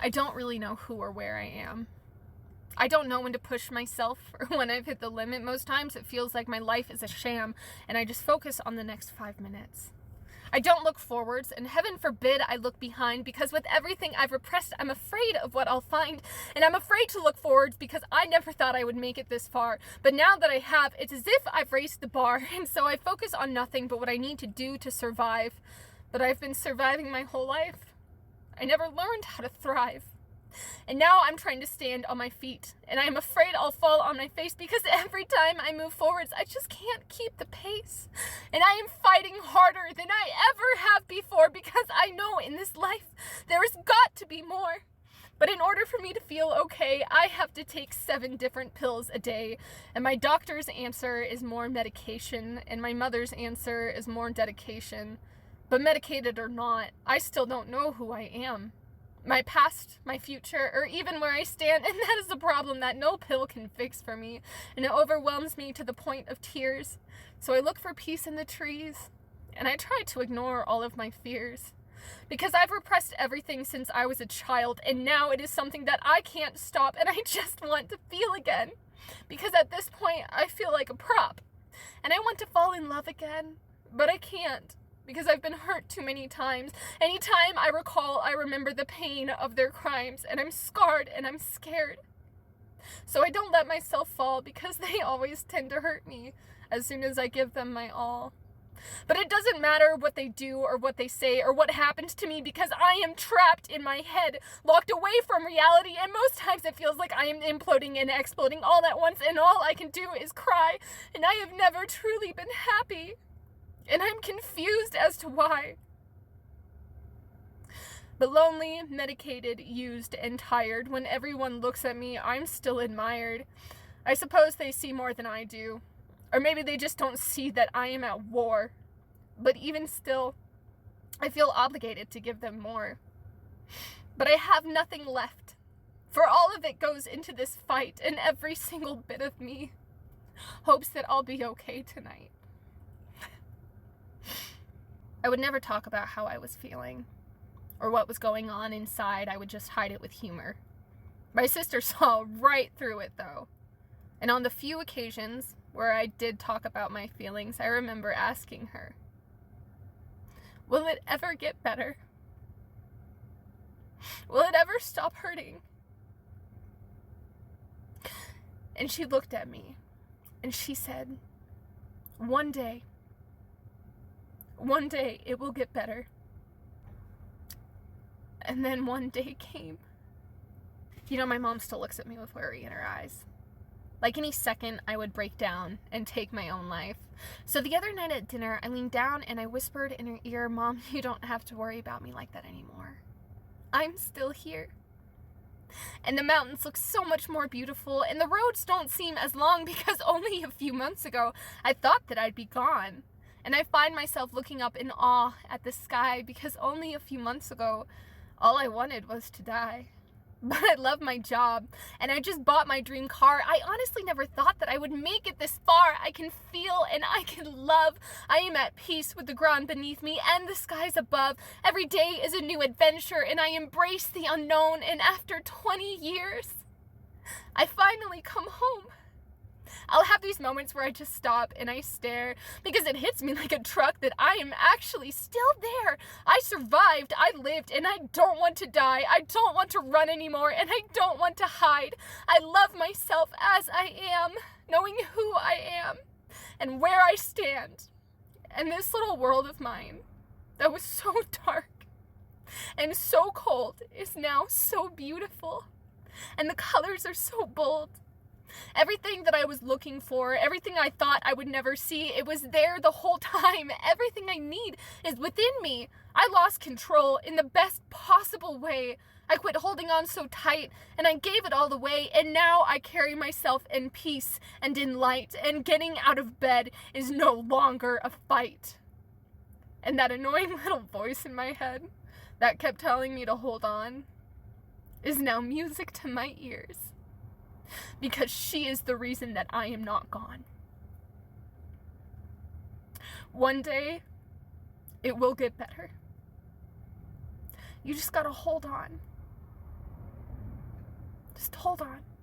I don't really know who or where I am. I don't know when to push myself or when I've hit the limit. Most times it feels like my life is a sham and I just focus on the next 5 minutes. I don't look forwards, and heaven forbid I look behind, because with everything I've repressed, I'm afraid of what I'll find, and I'm afraid to look forwards because I never thought I would make it this far. But now that I have, it's as if I've raised the bar, and so I focus on nothing but what I need to do to survive. But I've been surviving my whole life. I never learned how to thrive. And now I'm trying to stand on my feet, and I'm afraid I'll fall on my face because every time I move forwards, I just can't keep the pace. And I am fighting harder than I ever have before because I know in this life there has got to be more. But in order for me to feel okay, I have to take 7 different pills a day. And my doctor's answer is more medication, and my mother's answer is more dedication. But medicated or not, I still don't know who I am. My past, my future, or even where I stand, and that is a problem that no pill can fix for me, and it overwhelms me to the point of tears. So I look for peace in the trees, and I try to ignore all of my fears. Because I've repressed everything since I was a child, and now it is something that I can't stop, and I just want to feel again. Because at this point, I feel like a prop, and I want to fall in love again, but I can't. Because I've been hurt too many times. Anytime I recall, I remember the pain of their crimes, and I'm scarred and I'm scared. So I don't let myself fall because they always tend to hurt me as soon as I give them my all. But it doesn't matter what they do or what they say or what happens to me because I am trapped in my head, locked away from reality, and most times it feels like I am imploding and exploding all at once, and all I can do is cry, and I have never truly been happy. And I'm confused as to why. But lonely, medicated, used, and tired, when everyone looks at me, I'm still admired. I suppose they see more than I do. Or maybe they just don't see that I am at war. But even still, I feel obligated to give them more. But I have nothing left. For all of it goes into this fight, and every single bit of me hopes that I'll be okay tonight. I would never talk about how I was feeling or what was going on inside. I would just hide it with humor. My sister saw right through it, though. And on the few occasions where I did talk about my feelings, I remember asking her, "Will it ever get better? Will it ever stop hurting?" And she looked at me and she said, "One day it will get better." And then one day came. You know, my mom still looks at me with worry in her eyes. Like any second, I would break down and take my own life. So the other night at dinner, I leaned down and I whispered in her ear, "Mom, you don't have to worry about me like that anymore. I'm still here. And the mountains look so much more beautiful, and the roads don't seem as long because only a few months ago, I thought that I'd be gone. And I find myself looking up in awe at the sky because only a few months ago, all I wanted was to die. But I love my job, and I just bought my dream car. I honestly never thought that I would make it this far. I can feel and I can love. I am at peace with the ground beneath me and the skies above. Every day is a new adventure, and I embrace the unknown. And after 20 years, I finally come home. I'll have these moments where I just stop and I stare because it hits me like a truck that I am actually still there. I survived, I lived, and I don't want to die. I don't want to run anymore, and I don't want to hide. I love myself as I am, knowing who I am and where I stand. And this little world of mine that was so dark and so cold is now so beautiful, and the colors are so bold. Everything that I was looking for, everything I thought I would never see, it was there the whole time. Everything I need is within me. I lost control in the best possible way. I quit holding on so tight, and I gave it all away, and now I carry myself in peace and in light, and getting out of bed is no longer a fight. And that annoying little voice in my head that kept telling me to hold on is now music to my ears. Because she is the reason that I am not gone. One day, it will get better. You just gotta hold on. Just hold on.